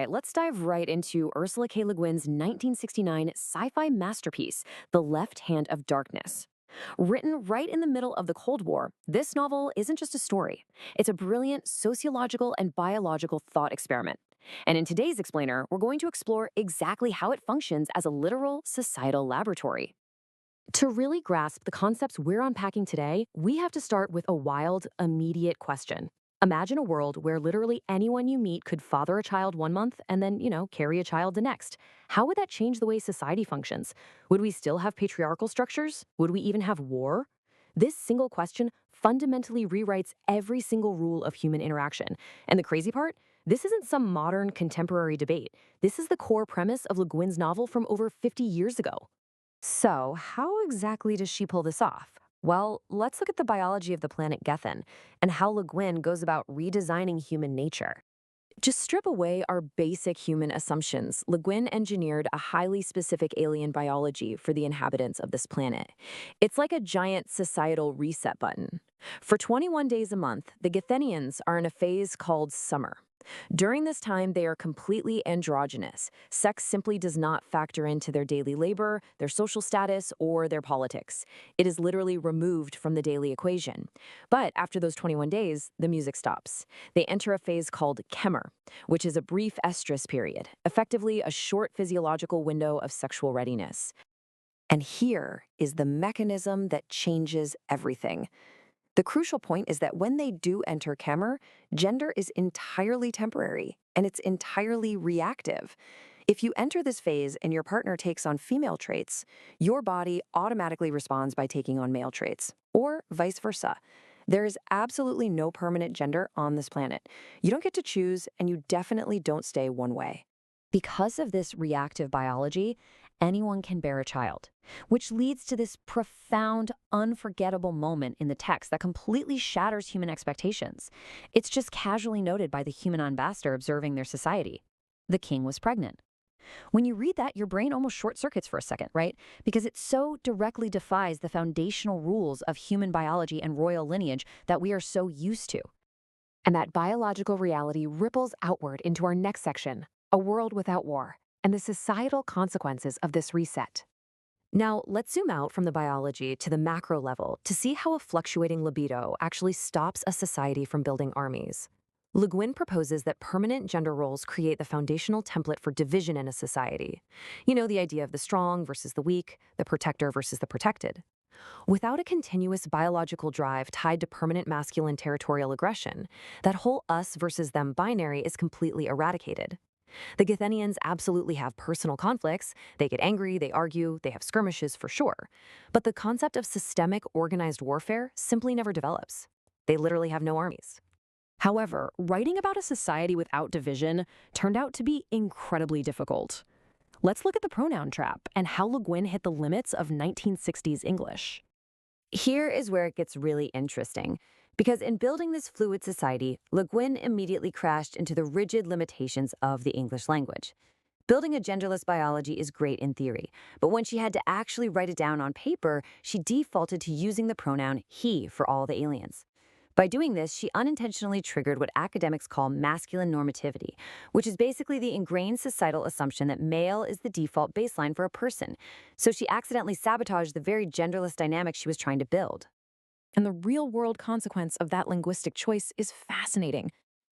right, let's dive right into Ursula K. Le Guin's 1969 sci-fi masterpiece, The Left Hand of Darkness. Written right in the middle of the Cold War, this novel isn't just a story. It's a brilliant sociological and biological thought experiment. And in today's explainer, we're going to explore exactly how it functions as a literal societal laboratory. To really grasp the concepts we're unpacking today, we have to start with a wild, immediate question. Imagine a world where literally anyone you meet could father a child 1 month and then, carry a child the next. How would that change the way society functions? Would we still have patriarchal structures? Would we even have war? This single question fundamentally rewrites every single rule of human interaction. And the crazy part? This isn't some modern contemporary debate. This is the core premise of Le Guin's novel from over 50 years ago. So, how exactly does she pull this off? Well, let's look at the biology of the planet Gethin and how Le Guin goes about redesigning human nature. Just strip away our basic human assumptions. Le Guin engineered a highly specific alien biology for the inhabitants of this planet. It's like a giant societal reset button. For 21 days a month, the Gethnians are in a phase called summer. During this time, they are completely androgynous. Sex simply does not factor into their daily labor, their social status, or their politics. It is literally removed from the daily equation. But after those 21 days, the music stops. They enter a phase called Kemer, which is a brief estrus period, effectively a short physiological window of sexual readiness. And here is the mechanism that changes everything. The crucial point is that when they do enter Kemer, gender is entirely temporary and it's entirely reactive. If you enter this phase and your partner takes on female traits, your body automatically responds by taking on male traits, or vice versa. There is absolutely no permanent gender on this planet. You don't get to choose, and you definitely don't stay one way. Because of this reactive biology, anyone can bear a child, which leads to this profound, unforgettable moment in the text that completely shatters human expectations. It's just casually noted by the human ambassador observing their society. The king was pregnant. When you read that, your brain almost short circuits for a second, right? Because it so directly defies the foundational rules of human biology and royal lineage that we are so used to. And that biological reality ripples outward into our next section, a world without war, and the societal consequences of this reset. Now, let's zoom out from the biology to the macro level to see how a fluctuating libido actually stops a society from building armies. Le Guin proposes that permanent gender roles create the foundational template for division in a society. You know, the idea of the strong versus the weak, the protector versus the protected. Without a continuous biological drive tied to permanent masculine territorial aggression, that whole us versus them binary is completely eradicated. The Gethnians absolutely have personal conflicts. They get angry, they argue, they have skirmishes for sure. But the concept of systemic organized warfare simply never develops. They literally have no armies. However, writing about a society without division turned out to be incredibly difficult. Let's look at the pronoun trap and how Le Guin hit the limits of 1960s English. Here is where it gets really interesting, because in building this fluid society, Le Guin immediately crashed into the rigid limitations of the English language. Building a genderless biology is great in theory, but when she had to actually write it down on paper, she defaulted to using the pronoun he for all the aliens. By doing this, she unintentionally triggered what academics call masculine normativity, which is basically the ingrained societal assumption that male is the default baseline for a person. So she accidentally sabotaged the very genderless dynamic she was trying to build. And the real-world consequence of that linguistic choice is fascinating,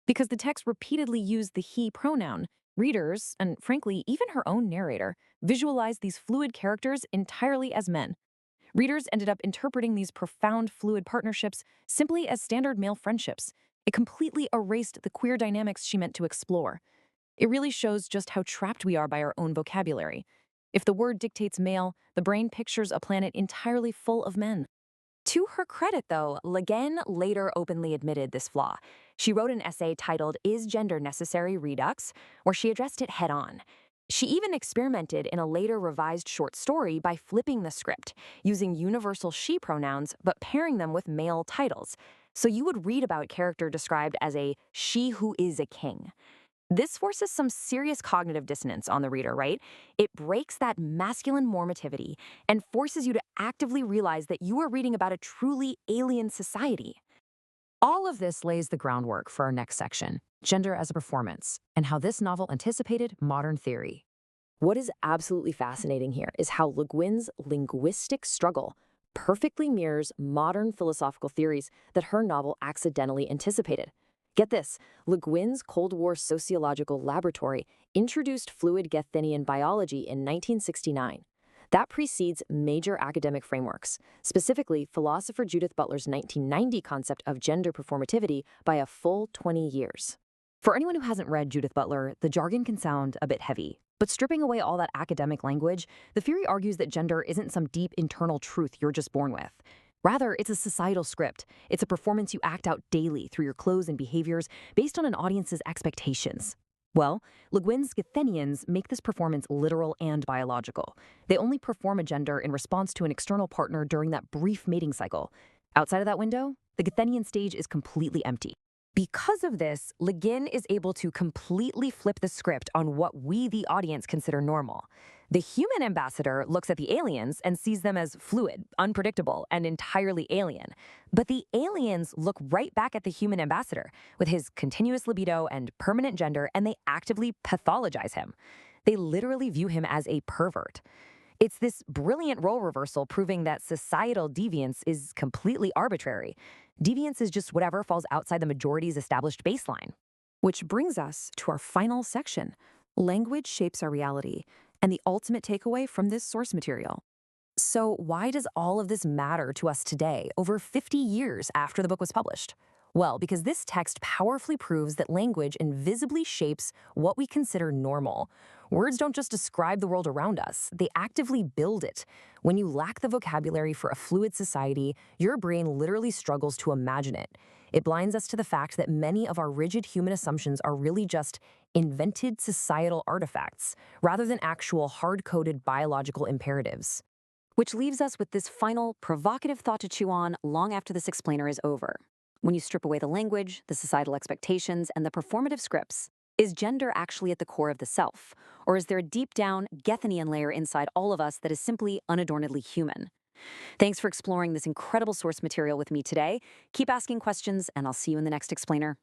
because the text repeatedly used the he pronoun. Readers, and frankly, even her own narrator, visualized these fluid characters entirely as men. Readers ended up interpreting these profound fluid partnerships simply as standard male friendships. It completely erased the queer dynamics she meant to explore. It really shows just how trapped we are by our own vocabulary. If the word dictates male, the brain pictures a planet entirely full of men. To her credit, though, Le Guin later openly admitted this flaw. She wrote an essay titled "Is Gender Necessary? Redux?" where she addressed it head-on. She even experimented in a later revised short story by flipping the script, using universal she pronouns but pairing them with male titles. So you would read about a character described as a she who is a king. This forces some serious cognitive dissonance on the reader, right? It breaks that masculine normativity and forces you to actively realize that you are reading about a truly alien society. All of this lays the groundwork for our next section, gender as a performance, and how this novel anticipated modern theory. What is absolutely fascinating here is how Le Guin's linguistic struggle perfectly mirrors modern philosophical theories that her novel accidentally anticipated. Get this, Le Guin's Cold War sociological laboratory introduced fluid Gethnian biology in 1969. That precedes major academic frameworks, specifically philosopher Judith Butler's 1990 concept of gender performativity by a full 20 years. For anyone who hasn't read Judith Butler, the jargon can sound a bit heavy. But stripping away all that academic language, the theory argues that gender isn't some deep internal truth you're just born with. Rather, it's a societal script. It's a performance you act out daily through your clothes and behaviors based on an audience's expectations. Well, Le Guin's Gethnians make this performance literal and biological. They only perform a gender in response to an external partner during that brief mating cycle. Outside of that window, the Gethnian stage is completely empty. Because of this, Le Guin is able to completely flip the script on what we, the audience, consider normal. The human ambassador looks at the aliens and sees them as fluid, unpredictable, and entirely alien. But the aliens look right back at the human ambassador with his continuous libido and permanent gender, and they actively pathologize him. They literally view him as a pervert. It's this brilliant role reversal proving that societal deviance is completely arbitrary. Deviance is just whatever falls outside the majority's established baseline. Which brings us to our final section. Language shapes our reality, and the ultimate takeaway from this source material. So why does all of this matter to us today, over 50 years after the book was published? Well, because this text powerfully proves that language invisibly shapes what we consider normal. Words don't just describe the world around us, they actively build it. When you lack the vocabulary for a fluid society, your brain literally struggles to imagine it. It blinds us to the fact that many of our rigid human assumptions are really just invented societal artifacts, rather than actual hard-coded biological imperatives. Which leaves us with this final, provocative thought to chew on long after this explainer is over. When you strip away the language, the societal expectations, and the performative scripts, is gender actually at the core of the self? Or is there a deep-down Gethnian layer inside all of us that is simply unadornedly human? Thanks for exploring this incredible source material with me today. Keep asking questions, and I'll see you in the next explainer.